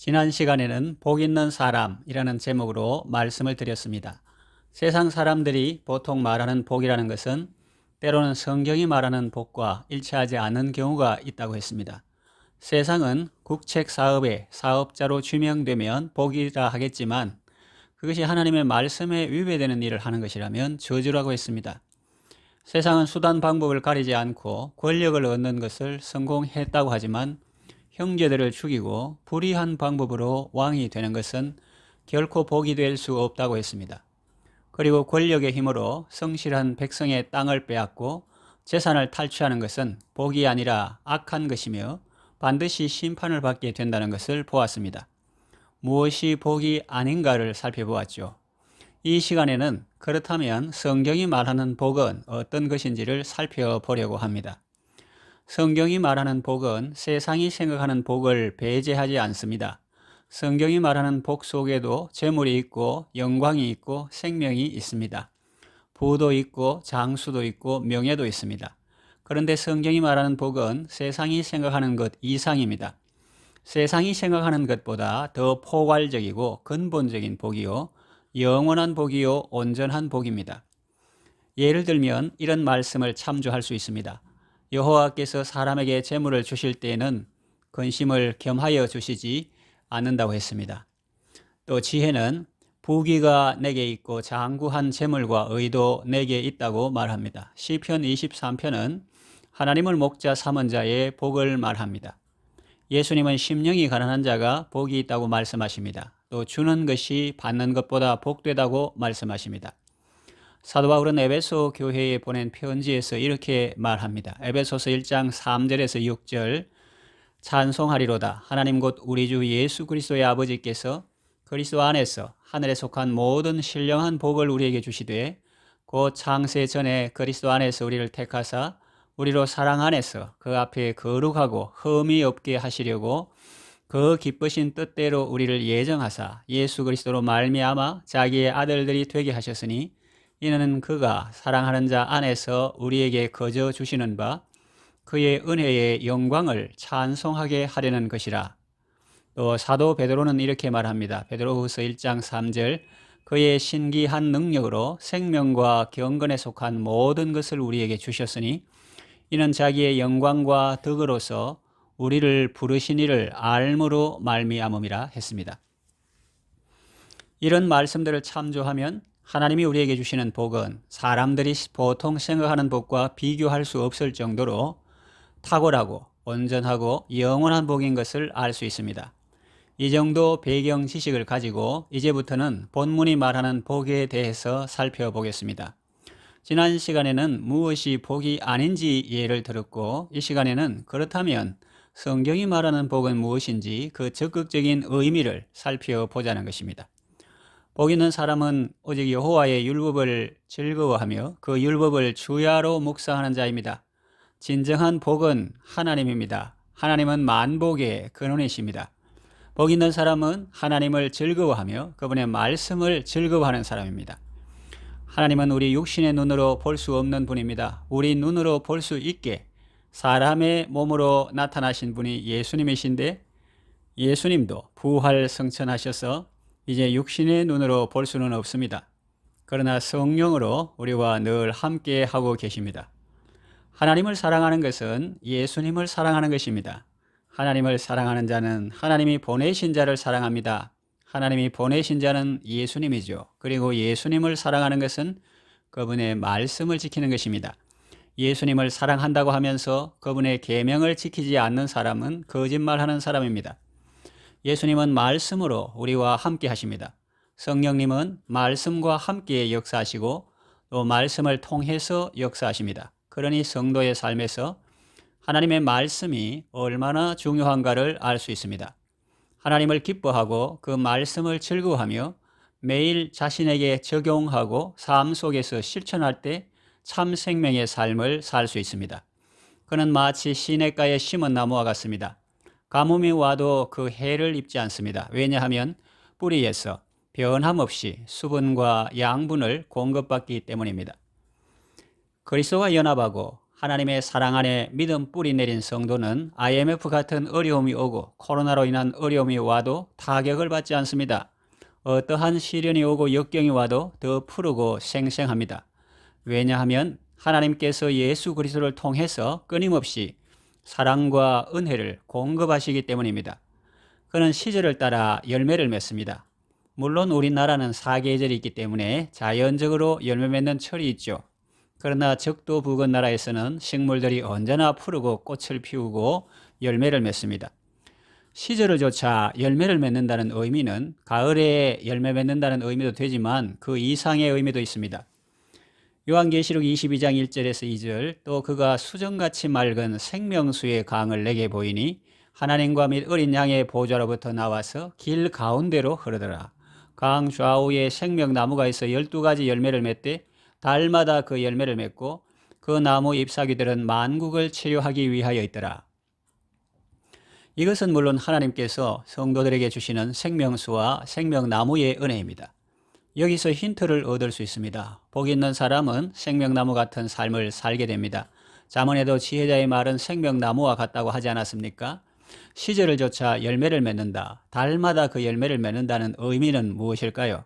지난 시간에는 복 있는 사람이라는 제목으로 말씀을 드렸습니다. 세상 사람들이 보통 말하는 복이라는 것은 때로는 성경이 말하는 복과 일치하지 않는 경우가 있다고 했습니다. 세상은 국책 사업의 사업자로 지명되면 복이라 하겠지만 그것이 하나님의 말씀에 위배되는 일을 하는 것이라면 저주라고 했습니다. 세상은 수단 방법을 가리지 않고 권력을 얻는 것을 성공했다고 하지만 형제들을 죽이고 불의한 방법으로 왕이 되는 것은 결코 복이 될 수 없다고 했습니다. 그리고 권력의 힘으로 성실한 백성의 땅을 빼앗고 재산을 탈취하는 것은 복이 아니라 악한 것이며 반드시 심판을 받게 된다는 것을 보았습니다. 무엇이 복이 아닌가를 살펴보았죠. 이 시간에는 그렇다면 성경이 말하는 복은 어떤 것인지를 살펴보려고 합니다. 성경이 말하는 복은 세상이 생각하는 복을 배제하지 않습니다. 성경이 말하는 복 속에도 재물이 있고 영광이 있고 생명이 있습니다. 부도 있고 장수도 있고 명예도 있습니다. 그런데 성경이 말하는 복은 세상이 생각하는 것 이상입니다. 세상이 생각하는 것보다 더 포괄적이고 근본적인 복이요, 영원한 복이요, 온전한 복입니다. 예를 들면 이런 말씀을 참조할 수 있습니다. 여호와께서 사람에게 재물을 주실 때에는 근심을 겸하여 주시지 않는다고 했습니다. 또 지혜는 부귀가 내게 있고 장구한 재물과 의도 내게 있다고 말합니다. 시편 23편은 하나님을 목자 삼은 자의 복을 말합니다. 예수님은 심령이 가난한 자가 복이 있다고 말씀하십니다. 또 주는 것이 받는 것보다 복되다고 말씀하십니다. 사도 바울은 에베소 교회에 보낸 편지에서 이렇게 말합니다. 에베소서 1장 3절에서 6절 찬송하리로다. 하나님 곧 우리 주 예수 그리스도의 아버지께서 그리스도 안에서 하늘에 속한 모든 신령한 복을 우리에게 주시되 곧 창세 전에 그리스도 안에서 우리를 택하사 우리로 사랑 안에서 그 앞에 거룩하고 흠이 없게 하시려고 그 기쁘신 뜻대로 우리를 예정하사 예수 그리스도로 말미암아 자기의 아들들이 되게 하셨으니 이는 그가 사랑하는 자 안에서 우리에게 거저 주시는 바 그의 은혜의 영광을 찬송하게 하려는 것이라. 또 사도 베드로는 이렇게 말합니다. 베드로후서 1장 3절 그의 신기한 능력으로 생명과 경건에 속한 모든 것을 우리에게 주셨으니 이는 자기의 영광과 덕으로서 우리를 부르신 이를 알므로 말미암음이라 했습니다. 이런 말씀들을 참조하면 하나님이 우리에게 주시는 복은 사람들이 보통 생각하는 복과 비교할 수 없을 정도로 탁월하고 온전하고 영원한 복인 것을 알 수 있습니다. 이 정도 배경 지식을 가지고 이제부터는 본문이 말하는 복에 대해서 살펴보겠습니다. 지난 시간에는 무엇이 복이 아닌지 예를 들었고 이 시간에는 그렇다면 성경이 말하는 복은 무엇인지 그 적극적인 의미를 살펴보자는 것입니다. 복 있는 사람은 오직 여호와의 율법을 즐거워하며 그 율법을 주야로 묵상하는 자입니다. 진정한 복은 하나님입니다. 하나님은 만복의 근원이십니다. 복 있는 사람은 하나님을 즐거워하며 그분의 말씀을 즐거워하는 사람입니다. 하나님은 우리 육신의 눈으로 볼 수 없는 분입니다. 우리 눈으로 볼 수 있게 사람의 몸으로 나타나신 분이 예수님이신데 예수님도 부활 성천하셔서 이제 육신의 눈으로 볼 수는 없습니다. 그러나 성령으로 우리와 늘 함께 하고 계십니다. 하나님을 사랑하는 것은 예수님을 사랑하는 것입니다. 하나님을 사랑하는 자는 하나님이 보내신 자를 사랑합니다. 하나님이 보내신 자는 예수님이죠. 그리고 예수님을 사랑하는 것은 그분의 말씀을 지키는 것입니다. 예수님을 사랑한다고 하면서 그분의 계명을 지키지 않는 사람은 거짓말하는 사람입니다. 예수님은 말씀으로 우리와 함께 하십니다. 성령님은 말씀과 함께 역사하시고 또 말씀을 통해서 역사하십니다. 그러니 성도의 삶에서 하나님의 말씀이 얼마나 중요한가를 알 수 있습니다. 하나님을 기뻐하고 그 말씀을 즐거워하며 매일 자신에게 적용하고 삶 속에서 실천할 때 참 생명의 삶을 살 수 있습니다. 그는 마치 시냇가에 심은 나무와 같습니다. 가뭄이 와도 그 해를 입지 않습니다. 왜냐하면 뿌리에서 변함없이 수분과 양분을 공급받기 때문입니다. 그리스도와 연합하고 하나님의 사랑 안에 믿음 뿌리 내린 성도는 IMF 같은 어려움이 오고 코로나로 인한 어려움이 와도 타격을 받지 않습니다. 어떠한 시련이 오고 역경이 와도 더 푸르고 생생합니다. 왜냐하면 하나님께서 예수 그리스도를 통해서 끊임없이 사랑과 은혜를 공급하시기 때문입니다. 그는 시절을 따라 열매를 맺습니다. 물론 우리나라는 사계절이 있기 때문에 자연적으로 열매 맺는 철이 있죠. 그러나 적도 부근 나라에서는 식물들이 언제나 푸르고 꽃을 피우고 열매를 맺습니다. 시절을 좇아 열매를 맺는다는 의미는 가을에 열매 맺는다는 의미도 되지만 그 이상의 의미도 있습니다. 요한계시록 22장 1절에서 2절 또 그가 수정같이 맑은 생명수의 강을 내게 보이니 하나님과 및 어린 양의 보좌로부터 나와서 길 가운데로 흐르더라. 강 좌우에 생명나무가 있어 12가지 열매를 맺되 달마다 그 열매를 맺고 그 나무 잎사귀들은 만국을 치료하기 위하여 있더라. 이것은 물론 하나님께서 성도들에게 주시는 생명수와 생명나무의 은혜입니다. 여기서 힌트를 얻을 수 있습니다. 복 있는 사람은 생명나무 같은 삶을 살게 됩니다. 잠언에도 지혜자의 말은 생명나무와 같다고 하지 않았습니까? 시절을 좇아 열매를 맺는다. 달마다 그 열매를 맺는다는 의미는 무엇일까요?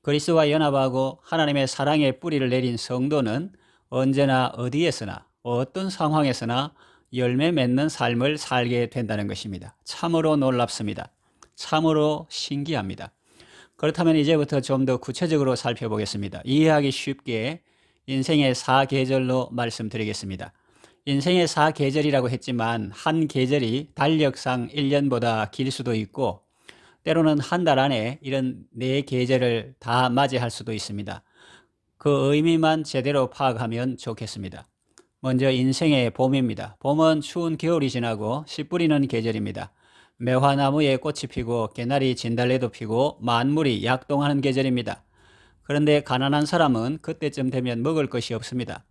그리스도와 연합하고 하나님의 사랑의 뿌리를 내린 성도는 언제나 어디에서나 어떤 상황에서나 열매 맺는 삶을 살게 된다는 것입니다. 참으로 놀랍습니다. 참으로 신기합니다. 그렇다면 이제부터 좀 더 구체적으로 살펴보겠습니다. 이해하기 쉽게 인생의 4계절로 말씀드리겠습니다. 인생의 4계절이라고 했지만 한 계절이 달력상 1년보다 길 수도 있고 때로는 한 달 안에 이런 4계절을 다 맞이할 수도 있습니다. 그 의미만 제대로 파악하면 좋겠습니다. 먼저 인생의 봄입니다. 봄은 추운 겨울이 지나고 씨 뿌리는 계절입니다. 매화나무에 꽃이 피고 개나리 진달래도 피고 만물이 약동하는 계절입니다. 그런데 가난한 사람은 그때쯤 되면 먹을 것이 없습니다.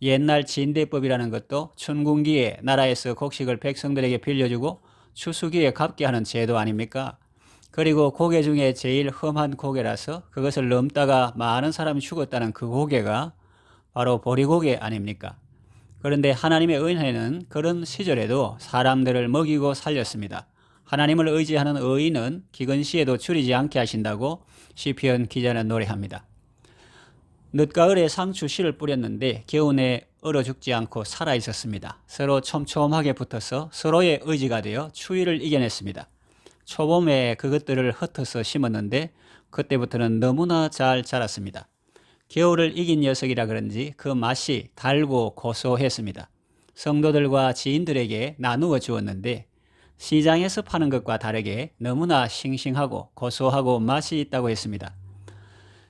옛날 진대법이라는 것도 춘궁기에 나라에서 곡식을 백성들에게 빌려주고 추수기에 갚게 하는 제도 아닙니까? 그리고 고개 중에 제일 험한 고개라서 그것을 넘다가 많은 사람이 죽었다는 그 고개가 바로 보리고개 아닙니까? 그런데 하나님의 은혜는 그런 시절에도 사람들을 먹이고 살렸습니다. 하나님을 의지하는 의인은 기근시에도 줄이지 않게 하신다고 시편 기자는 노래합니다. 늦가을에 상추 씨를 뿌렸는데 겨우내 얼어 죽지 않고 살아 있었습니다. 서로 촘촘하게 붙어서 서로의 의지가 되어 추위를 이겨냈습니다. 초봄에 그것들을 흩어서 심었는데 그때부터는 너무나 잘 자랐습니다. 겨울을 이긴 녀석이라 그런지 그 맛이 달고 고소했습니다. 성도들과 지인들에게 나누어 주었는데 시장에서 파는 것과 다르게 너무나 싱싱하고 고소하고 맛이 있다고 했습니다.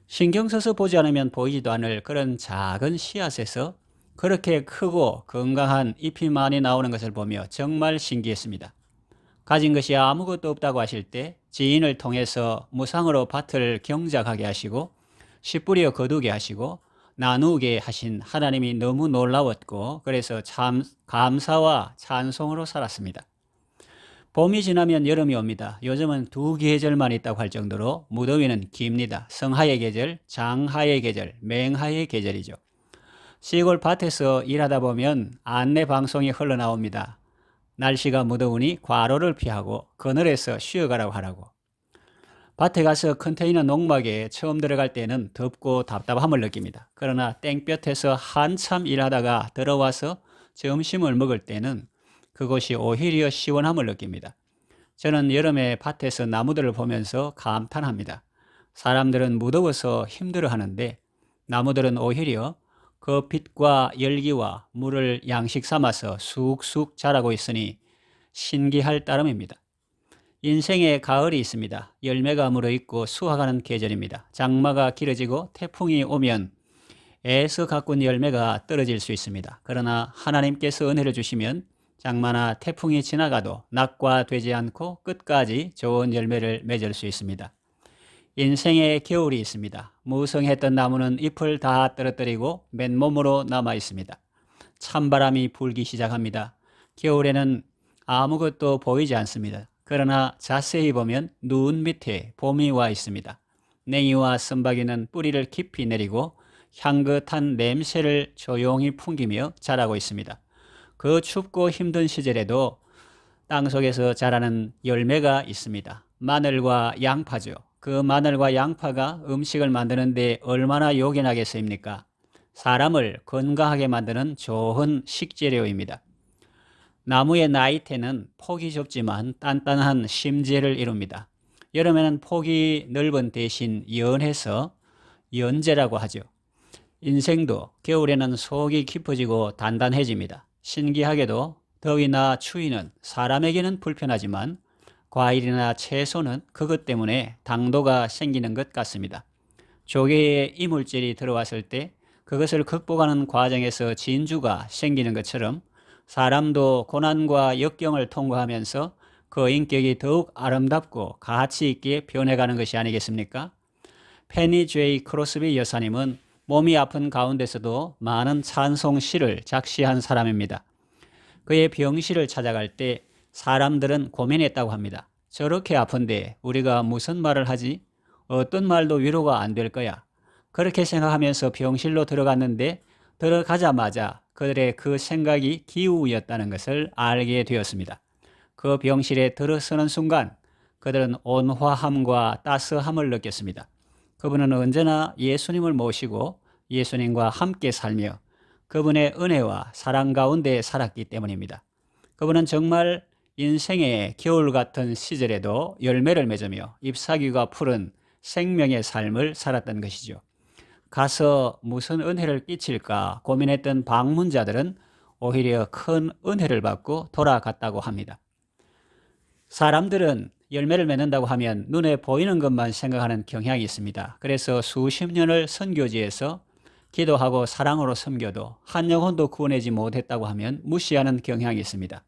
신경 써서 보지 않으면 보이지도 않을 그런 작은 씨앗에서 그렇게 크고 건강한 잎이 많이 나오는 것을 보며 정말 신기했습니다. 가진 것이 아무것도 없다고 하실 때 지인을 통해서 무상으로 밭을 경작하게 하시고 씨 뿌려 거두게 하시고 나누게 하신 하나님이 너무 놀라웠고 그래서 참 감사와 찬송으로 살았습니다. 봄이 지나면 여름이 옵니다. 요즘은 2계절만 있다고 할 정도로 무더위는 깁니다. 성하의 계절, 장하의 계절, 맹하의 계절이죠. 시골 밭에서 일하다 보면 안내 방송이 흘러나옵니다. 날씨가 무더우니 과로를 피하고 그늘에서 쉬어가라고 하라고. 밭에 가서 컨테이너 농막에 처음 들어갈 때는 덥고 답답함을 느낍니다. 그러나 땡볕에서 한참 일하다가 들어와서 점심을 먹을 때는 그곳이 오히려 시원함을 느낍니다. 저는 여름에 밭에서 나무들을 보면서 감탄합니다. 사람들은 무더워서 힘들어하는데 나무들은 오히려 그 빛과 열기와 물을 양식 삼아서 쑥쑥 자라고 있으니 신기할 따름입니다. 인생에 가을이 있습니다. 열매가 물어있고 수확하는 계절입니다. 장마가 길어지고 태풍이 오면 애써 가꾼 열매가 떨어질 수 있습니다. 그러나 하나님께서 은혜를 주시면 장마나 태풍이 지나가도 낙과되지 않고 끝까지 좋은 열매를 맺을 수 있습니다. 인생에 겨울이 있습니다. 무성했던 나무는 잎을 다 떨어뜨리고 맨몸으로 남아 있습니다. 찬바람이 불기 시작합니다. 겨울에는 아무것도 보이지 않습니다. 그러나 자세히 보면 눈 밑에 봄이 와 있습니다. 냉이와 선박이는 뿌리를 깊이 내리고 향긋한 냄새를 조용히 풍기며 자라고 있습니다. 그 춥고 힘든 시절에도 땅속에서 자라는 열매가 있습니다. 마늘과 양파죠. 그 마늘과 양파가 음식을 만드는 데 얼마나 요긴하겠습니까? 사람을 건강하게 만드는 좋은 식재료입니다. 나무의 나이테는 폭이 좁지만 단단한 심재를 이룹니다. 여름에는 폭이 넓은 대신 연해서 연재라고 하죠. 인생도 겨울에는 속이 깊어지고 단단해집니다. 신기하게도 더위나 추위는 사람에게는 불편하지만 과일이나 채소는 그것 때문에 당도가 생기는 것 같습니다. 조개에 이물질이 들어왔을 때 그것을 극복하는 과정에서 진주가 생기는 것처럼 사람도 고난과 역경을 통과하면서 그 인격이 더욱 아름답고 가치 있게 변해가는 것이 아니겠습니까? 페니 제이 크로스비 여사님은 몸이 아픈 가운데서도 많은 찬송시를 작시한 사람입니다. 그의 병실을 찾아갈 때 사람들은 고민했다고 합니다. 저렇게 아픈데 우리가 무슨 말을 하지? 어떤 말도 위로가 안 될 거야. 그렇게 생각하면서 병실로 들어갔는데 들어가자마자 그들의 그 생각이 기우였다는 것을 알게 되었습니다. 그 병실에 들어서는 순간 그들은 온화함과 따스함을 느꼈습니다. 그분은 언제나 예수님을 모시고 예수님과 함께 살며 그분의 은혜와 사랑 가운데 살았기 때문입니다. 그분은 정말 인생의 겨울 같은 시절에도 열매를 맺으며 잎사귀가 푸른 생명의 삶을 살았던 것이죠. 가서 무슨 은혜를 끼칠까 고민했던 방문자들은 오히려 큰 은혜를 받고 돌아갔다고 합니다. 사람들은 열매를 맺는다고 하면 눈에 보이는 것만 생각하는 경향이 있습니다. 그래서 수십 년을 선교지에서 기도하고 사랑으로 섬겨도 한 영혼도 구원하지 못했다고 하면 무시하는 경향이 있습니다.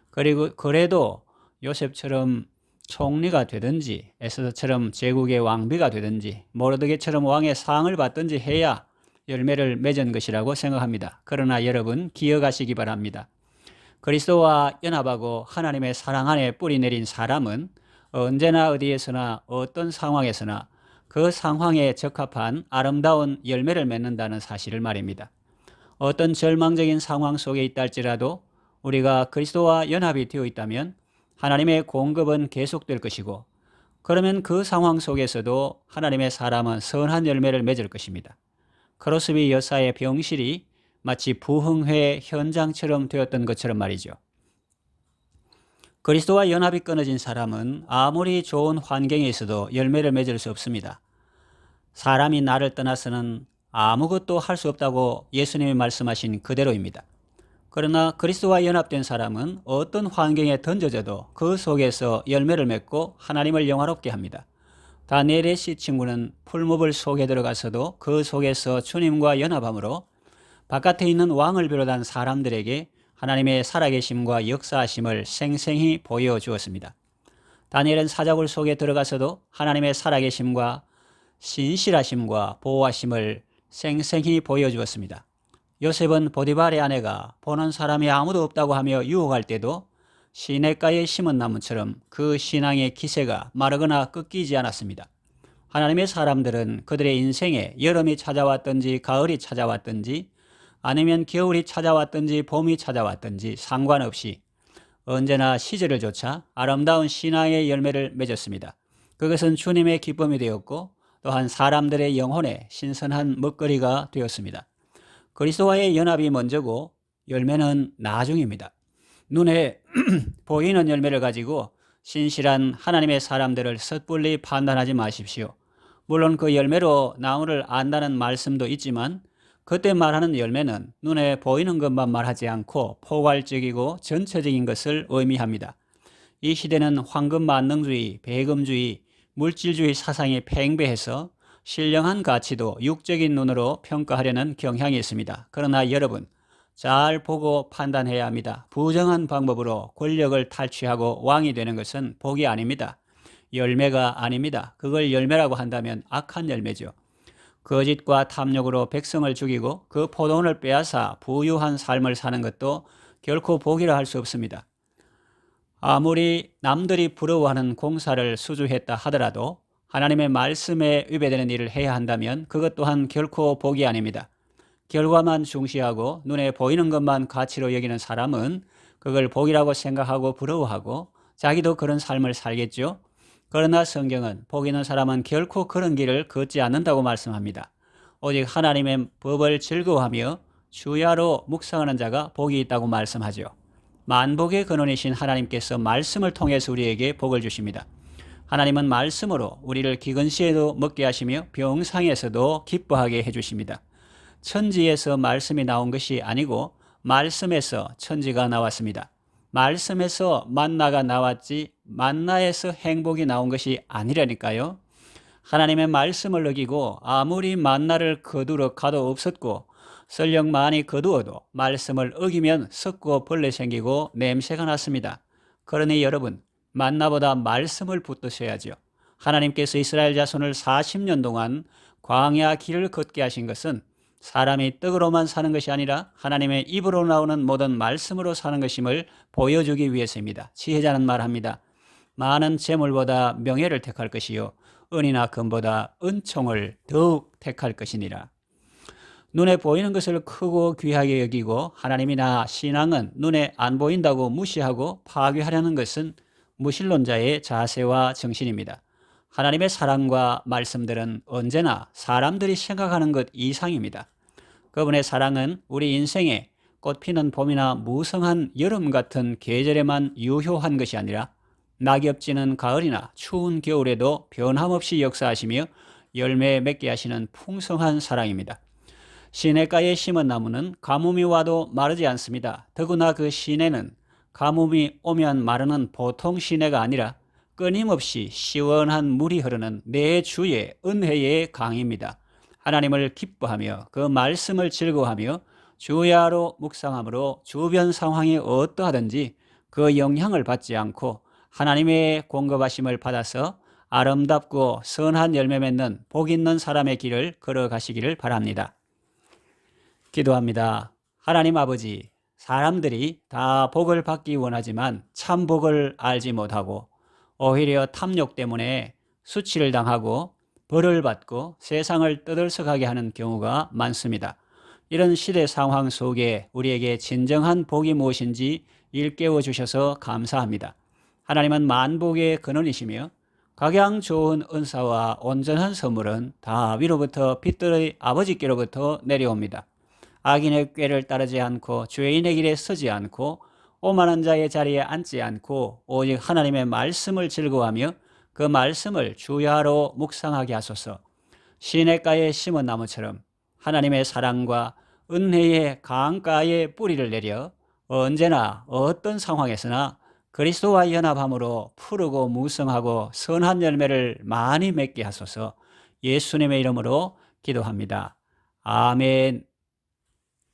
그리고 그래도 요셉처럼 총리가 되든지 에스더처럼 제국의 왕비가 되든지 모르드게처럼 왕의 상을 받든지 해야 열매를 맺은 것이라고 생각합니다. 그러나 여러분 기억하시기 바랍니다. 그리스도와 연합하고 하나님의 사랑 안에 뿌리 내린 사람은 언제나 어디에서나 어떤 상황에서나 그 상황에 적합한 아름다운 열매를 맺는다는 사실을 말입니다. 어떤 절망적인 상황 속에 있다 할지라도 우리가 그리스도와 연합이 되어 있다면 하나님의 공급은 계속될 것이고 그러면 그 상황 속에서도 하나님의 사람은 선한 열매를 맺을 것입니다. 크로스비 여사의 병실이 마치 부흥회 현장처럼 되었던 것처럼 말이죠. 그리스도와 연합이 끊어진 사람은 아무리 좋은 환경에 있어도 열매를 맺을 수 없습니다. 사람이 나를 떠나서는 아무것도 할 수 없다고 예수님이 말씀하신 그대로입니다. 그러나 그리스도와 연합된 사람은 어떤 환경에 던져져도 그 속에서 열매를 맺고 하나님을 영화롭게 합니다. 다니엘의 씨 친구는 풀무불 속에 들어가서도 그 속에서 주님과 연합함으로 바깥에 있는 왕을 비롯한 사람들에게 하나님의 살아계심과 역사하심을 생생히 보여주었습니다. 다니엘은 사자굴 속에 들어가서도 하나님의 살아계심과 신실하심과 보호하심을 생생히 보여주었습니다. 요셉은 보디발의 아내가 보는 사람이 아무도 없다고 하며 유혹할 때도 시냇가에 심은 나무처럼 그 신앙의 기세가 마르거나 꺾이지 않았습니다. 하나님의 사람들은 그들의 인생에 여름이 찾아왔든지 가을이 찾아왔든지 아니면 겨울이 찾아왔든지 봄이 찾아왔든지 상관없이 언제나 시절을 좇아 아름다운 신앙의 열매를 맺었습니다. 그것은 주님의 기쁨이 되었고 또한 사람들의 영혼에 신선한 먹거리가 되었습니다. 그리스도와의 연합이 먼저고 열매는 나중입니다. 눈에 보이는 열매를 가지고 신실한 하나님의 사람들을 섣불리 판단하지 마십시오. 물론 그 열매로 나무를 안다는 말씀도 있지만 그때 말하는 열매는 눈에 보이는 것만 말하지 않고 포괄적이고 전체적인 것을 의미합니다. 이 시대는 황금 만능주의, 배금주의, 물질주의 사상이 팽배해서 신령한 가치도 육적인 눈으로 평가하려는 경향이 있습니다. 그러나 여러분, 잘 보고 판단해야 합니다. 부정한 방법으로 권력을 탈취하고 왕이 되는 것은 복이 아닙니다. 열매가 아닙니다. 그걸 열매라고 한다면 악한 열매죠. 거짓과 탐욕으로 백성을 죽이고 그 포도원을 빼앗아 부유한 삶을 사는 것도 결코 복이라 할 수 없습니다. 아무리 남들이 부러워하는 공사를 수주했다 하더라도 하나님의 말씀에 위배되는 일을 해야 한다면 그것 또한 결코 복이 아닙니다. 결과만 중시하고 눈에 보이는 것만 가치로 여기는 사람은 그걸 복이라고 생각하고 부러워하고 자기도 그런 삶을 살겠죠. 그러나 성경은 복 있는 사람은 결코 그런 길을 걷지 않는다고 말씀합니다. 오직 하나님의 법을 즐거워하며 주야로 묵상하는 자가 복이 있다고 말씀하죠. 만복의 근원이신 하나님께서 말씀을 통해서 우리에게 복을 주십니다. 하나님은 말씀으로 우리를 기근시에도 먹게 하시며 병상에서도 기뻐하게 해주십니다. 천지에서 말씀이 나온 것이 아니고 말씀에서 천지가 나왔습니다. 말씀에서 만나가 나왔지 만나에서 행복이 나온 것이 아니라니까요. 하나님의 말씀을 어기고 아무리 만나를 거두러 가도 없었고 설령 많이 거두어도 말씀을 어기면 썩고 벌레 생기고 냄새가 났습니다. 그러니 여러분, 만나보다 말씀을 붙드셔야죠. 하나님께서 이스라엘 자손을 40년 동안 광야 길을 걷게 하신 것은 사람이 떡으로만 사는 것이 아니라 하나님의 입으로 나오는 모든 말씀으로 사는 것임을 보여주기 위해서입니다. 지혜자는 말합니다. 많은 재물보다 명예를 택할 것이요 은이나 금보다 은총을 더욱 택할 것이니라. 눈에 보이는 것을 크고 귀하게 여기고 하나님이나 신앙은 눈에 안 보인다고 무시하고 파괴하려는 것은 무신론자의 자세와 정신입니다. 하나님의 사랑과 말씀들은 언제나 사람들이 생각하는 것 이상입니다. 그분의 사랑은 우리 인생에 꽃피는 봄이나 무성한 여름 같은 계절에만 유효한 것이 아니라 낙엽 지는 가을이나 추운 겨울에도 변함없이 역사하시며 열매 맺게 하시는 풍성한 사랑입니다. 시냇가에 심은 나무는 가뭄이 와도 마르지 않습니다. 더구나 그 시내는 가뭄이 오면 마르는 보통 시내가 아니라 끊임없이 시원한 물이 흐르는 내 주의 은혜의 강입니다. 하나님을 기뻐하며 그 말씀을 즐거워하며 주야로 묵상함으로 주변 상황이 어떠하든지 그 영향을 받지 않고 하나님의 공급하심을 받아서 아름답고 선한 열매 맺는 복 있는 사람의 길을 걸어가시기를 바랍니다. 기도합니다. 하나님 아버지, 사람들이 다 복을 받기 원하지만 참 복을 알지 못하고 오히려 탐욕 때문에 수치를 당하고 벌을 받고 세상을 떠들썩하게 하는 경우가 많습니다. 이런 시대 상황 속에 우리에게 진정한 복이 무엇인지 일깨워 주셔서 감사합니다. 하나님은 만복의 근원이시며 각양 좋은 은사와 온전한 선물은 다 위로부터 빛들의 아버지께로부터 내려옵니다. 악인의 꾀를 따르지 않고 죄인의 길에 서지 않고 오만한 자의 자리에 앉지 않고 오직 하나님의 말씀을 즐거워하며 그 말씀을 주야로 묵상하게 하소서. 시냇가에 심은 나무처럼 하나님의 사랑과 은혜의 강가에 뿌리를 내려 언제나 어떤 상황에서나 그리스도와 연합함으로 푸르고 무성하고 선한 열매를 많이 맺게 하소서. 예수님의 이름으로 기도합니다. 아멘.